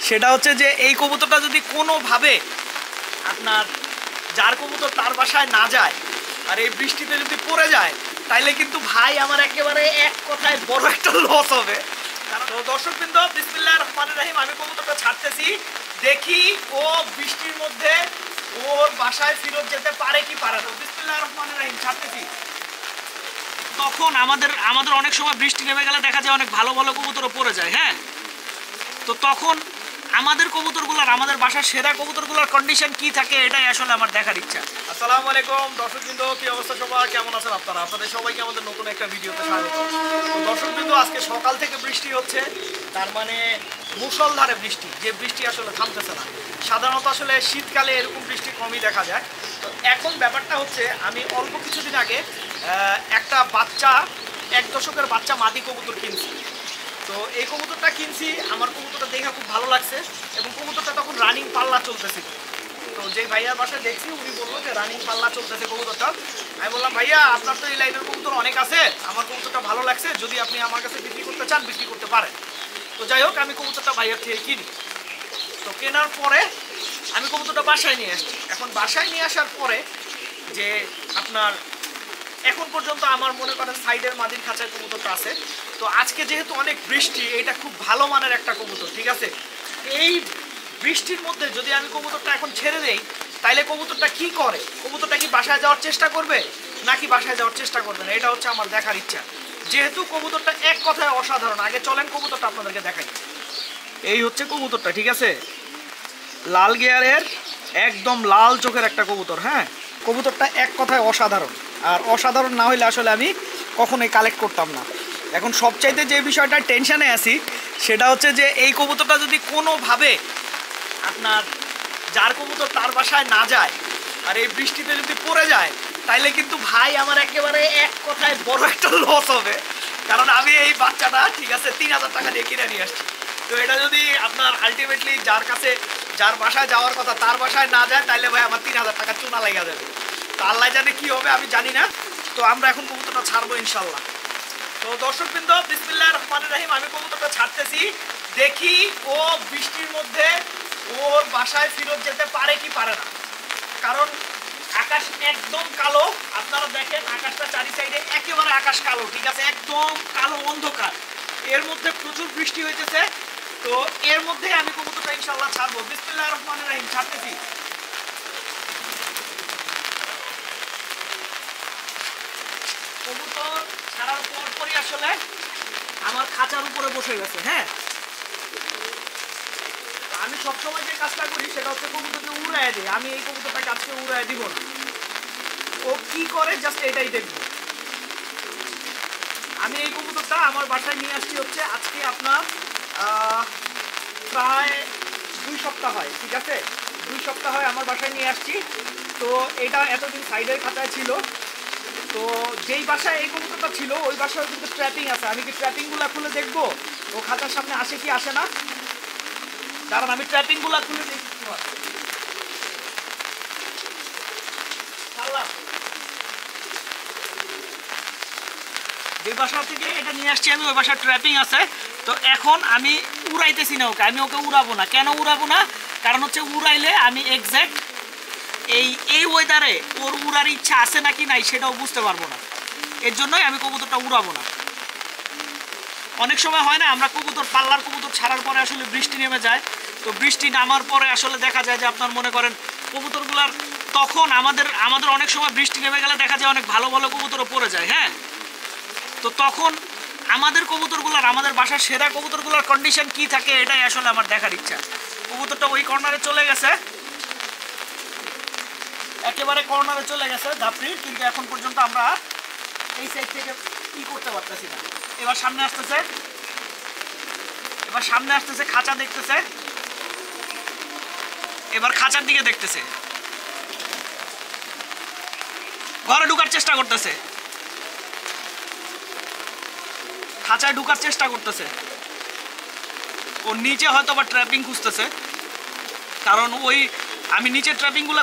সেটা হচ্ছে যে এই কবুতরটা যদি কোনোভাবে আপনার যার কবুতর তার বাসায় না যায় আর এই বৃষ্টিতে যদি পড়ে যায় তাইলে কিন্তু ভাই আমার একেবারে এক কথায় বড় একটা লস হবে। তো দর্শকবৃন্দ, বিসমিল্লাহির রহমানির রহিম, আমি কবুতরটা ছাড়তেছি, দেখি ও বৃষ্টির মধ্যে ওর বাসায় ফেরত যেতে পারে কি পারে না। বিসমিল্লাহির রহমানির রহিম ছাড়তেছি। তখন আমাদের অনেক সময় বৃষ্টি নেমে গেলে দেখা যায় অনেক ভালো ভালো কবুতরও পড়ে যায়। হ্যাঁ, তো তখন আমাদের কবুতরগুলোর, আমাদের বাসার সেরা কবুতরগুলোর কন্ডিশন কি থাকে এটাই আসলে আমার দেখার ইচ্ছা। আসসালামু আলাইকুম দর্শকবৃন্দ, কি অবস্থা সবার, কেমন আছেন আপনারা? আপনাদের সবাইকে আমাদের নতুন একটা ভিডিওতে স্বাগত। তো দর্শকবৃন্দ, আজকে সকাল থেকে বৃষ্টি হচ্ছে, তার মানে মুষলধারে বৃষ্টি, যে বৃষ্টি আসলে থামতেছে না। সাধারণত আসলে শীতকালে এরকম বৃষ্টি কমই দেখা যায়। তো এখন ব্যাপারটা হচ্ছে, আমি অল্প কিছুদিন আগে একটা বাচ্চা, 1 দশকের বাচ্চা মাদি কবুতর কিনছি। তো এই কবুতরটা কিনছি, আমার কবুতরটা দেখে খুব ভালো লাগছে এবং কবুতরটা তখন রানিং পাল্লা চলতেছিল। তো যে ভাইয়ার বাসায় দেখছি উনি বললো যে রানিং পাল্লা চলতেছে কবুতরটা। আমি বললাম, ভাইয়া আপনার তো এই লাইনের কবুতর অনেক আছে, আমার কবুতরটা ভালো লাগছে, যদি আপনি আমার কাছে বিক্রি করতে চান বিক্রি করতে পারেন। তো যাই হোক, আমি কবুতরটা ভাইয়ার থেকে কিনি। তো কেনার পরে আমি কবুতরটা বাসায় নিয়ে আসছি। এখন বাসায় নিয়ে আসার পরে যে আপনার এখন পর্যন্ত আমার মনে করেন সাইডের মাদির খাঁচায় কবুতরটা আছে। তো আজকে যেহেতু অনেক বৃষ্টি, এটা খুব ভালো মানের একটা কবুতর, ঠিক আছে। এই বৃষ্টির মধ্যে যদি আমি কবুতরটা এখন ছেড়ে দেই তাইলে কবুতরটা কি করে? কবুতরটা কি বাসায় যাওয়ার চেষ্টা করবে নাকি বাসায় যাওয়ার চেষ্টা করবে না, এটা হচ্ছে আমার দেখার ইচ্ছা। যেহেতু কবুতরটা এক কথায় অসাধারণ, আগে চলেন কবুতরটা আপনাদেরকে দেখাই। এই হচ্ছে কবুতরটা, ঠিক আছে, লাল গিয়ারের একদম লাল চোখের একটা কবুতর। হ্যাঁ, কবুতরটা এক কথায় অসাধারণ, আর অসাধারণ না হইলে আসলে আমি কখনোই কালেক্ট করতাম না। এখন সবচাইতে যে বিষয়টা টেনশানে আছি সেটা হচ্ছে যে এই কবুতরটা যদি কোনোভাবে আপনার যার কবুতর তার বাসায় না যায় আর এই বৃষ্টিতে যদি পড়ে যায় তাইলে কিন্তু ভাই আমার একেবারে এক কথায় বড় একটা লস হবে। কারণ আমি এই বাচ্চাটা, ঠিক আছে, 3000 টাকা দিয়ে কিনে নিয়ে আসছি। তো এটা যদি আপনার আলটিমেটলি যার বাসায় যাওয়ার কথা তার বাসায় না যায় তাইলে ভাই আমার 3000 টাকা চুনা লেগে যাবে। তো আল্লাহ জানে কি হবে, আমি জানি না। তো আমরা এখন কবুতরটা ছাড়বো ইনশাল্লাহ। তো দর্শকবৃন্দ, বিসমিল্লাহির রহমানির রহিম, আমি কবুতরটা ছাড়তেছি, দেখি ও বৃষ্টির মধ্যে ওর বাসায় ফেরত যেতে পারে কি পারে না। কারণ আকাশ একদম কালো, আপনারা দেখেন আকাশটা চারি সাইডে একেবারে আকাশ কালো, ঠিক আছে, একদম কালো অন্ধকার, এর মধ্যে প্রচুর বৃষ্টি হইতেছে। তো এর মধ্যে আমি কবুতরটা ইনশাল্লাহ ছাড়বো। বিসমিল্লাহির রহমানির রহিম, ছাড়তেছি। কবুতর ছাড়ার পরপরই আসলে আমার খাঁচার উপরে বসে গেছে। হ্যাঁ, আমি সবসময় যে কাজটা করি সেটা হচ্ছে কবুতরকে উড়ায় দিই। আমি এই কবুতরটাকে আজকে উড়ায় দিব না, ও কি করে জাস্ট এটাই দেখবো। আমি এই কবুতরটা আমার বাসায় নিয়ে আসছি হচ্ছে আজকে আপনার প্রায় 2 সপ্তাহ হয়, ঠিক আছে, 2 সপ্তাহ হয় আমার বাসায় নিয়ে আসছি। তো এটা এতদিন সাইডের খাঁচায় ছিল। তো যেই বাসায় এই কবুতরটা ছিল ওই বাসায় কিন্তু ট্র্যাপিং আছে। আমি কি ট্র্যাপিংগুলো খুলে দেখবো ও খাঁচার সামনে আসে কি আসে না? কারণ আমি ট্র্যাপিংগুলো খুলে দেখি। যে বাসা থেকে এটা নিয়ে আসছি আমি ওই বাসার ট্র্যাপিং আছে। তো এখন আমি উড়াইতেছি না ওকে, আমি ওকে উড়াবো না। কেন উড়াবো না? কারণ হচ্ছে উড়াইলে আমি এক্স্যাক্ট এই ওয়েদারে ওর উড়ার ইচ্ছা আছে নাকি নাই সেটাও বুঝতে পারবো না। এর জন্যই আমি কবুতরটা উড়াবো না। অনেক সময় হয় না, আমরা কবুতর পাল্লার কবুতর ছাড়ার পরে আসলে বৃষ্টি নেমে যায়। তো বৃষ্টি নামার পরে আসলে দেখা যায় যে আপনার মনে করেন কবুতরগুলার, তখন আমাদের অনেক সময় বৃষ্টি নেমে গেলে দেখা যায় অনেক ভালো ভালো কবুতরও পড়ে যায়। হ্যাঁ, তো তখন আমাদের কবুতরগুলোর, আমাদের বাসার সেরা কবুতরগুলোর কন্ডিশন কি থাকে এটাই আসলে আমার দেখার ইচ্ছা। কবুতরটা ওই কর্নারে চলে গেছে, একেবারে কর্নারে চলে গেছে ধাপড়ি, কিন্তু এখন পর্যন্ত আমরা এই সাইড থেকে কি করতে পারতেছি না। এবার সামনে আসতেছে, খাঁচা দেখতেছে, এবার খাঁচার দিকে দেখতেছে, ঘরে ঢুকার চেষ্টা করতেছে, খাঁচায় ঢুকার চেষ্টা করতেছে। ও নিচে হয়তো বা ট্র্যাপিং খুঁজতেছে, কারণ ওই আমি নিচে ট্র্যাপিংগুলো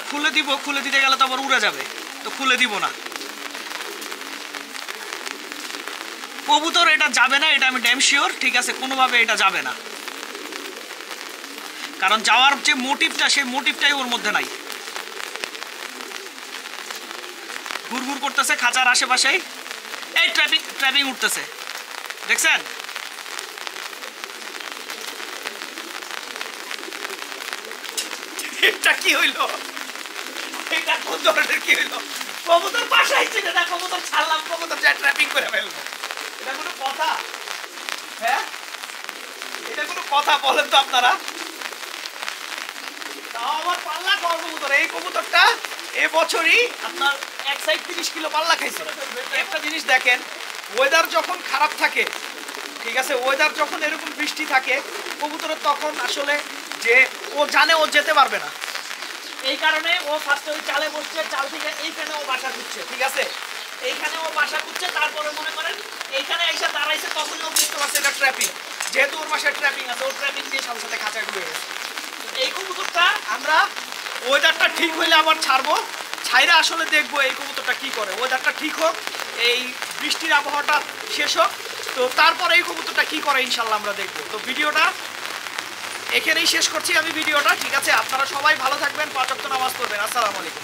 খুলে দিতে গেলে তো আবার উড়ে যাবে, তো খুলে দিব না। কবুতর এটা যাবে না, এটা আমি ড্যাম শিওর, ঠিক আছে, কোনোভাবে এটা যাবে না। কারণ যাওয়ার যে মোটিভটা সেই মোটিভটাই ওর মধ্যে নাই। ঘুরঘুর করতেছে খাঁচার আশেপাশেই, এই ট্র্যাপিং উঠতেছে, দেখছেন? এটা কি হইলো? এটা কোন ধরনের কি হইলো? কবুতর বাসায় ছিল না, কবুতর ছাড়লাম, কবুতর যা ট্র্যাপিং করে ফেললো। এটা কোনো কথা? হ্যাঁ, এটা কোনো কথা বলেন তো আপনারা? তাও আবার পাল্লা খাওয়ার কবুতর। এই কবুতরটা এবছরই আপনার 1 সাইড 30 কিলো পাল্লা খাইছে। একটা জিনিস দেখেন, ওয়েদার যখন খারাপ থাকে, ঠিক আছে, ওয়েদার যখন এরকম বৃষ্টি থাকে, কবুতরের তখন আসলে যে ও জানে ও যেতে পারবে না, এই কারণে ও ফার্স্টে ওই চালে বসছে, চাল থেকে এইখানে ও বাসা খুঁজছে, ঠিক আছে, এইখানে ও বাসা খুঁজছে। তারপরে মনে করেন এইখানে এসে দাঁড়াইছে, তখনই ও বুঝতে পারছে এটা ট্র্যাপিং, যেহেতু ওর বাসায় ট্র্যাপিং আছে, ওর ট্র্যাপিং দিয়ে সাথে সাথে খাঁচায় ঢুকে গেছে। এই কবুতরটা আমরা ওয়েদারটা ঠিক হইলে আবার ছাড়বো, ছাইরা আসলে দেখবো এই কবুতরটা কি করে। ওয়েদারটা ঠিক হোক, এই বৃষ্টির আবহাওয়াটা শেষ হোক, তো তারপরে এই কবুতরটা কি করে ইনশাল্লাহ আমরা দেখবো। তো ভিডিওটা এখানেই শেষ করছি আমি ভিডিওটা, ঠিক আছে? আপনারা সবাই ভালো থাকবেন, 5 ওয়াক্ত নামাজ পড়বেন। আসসালামু আলাইকুম।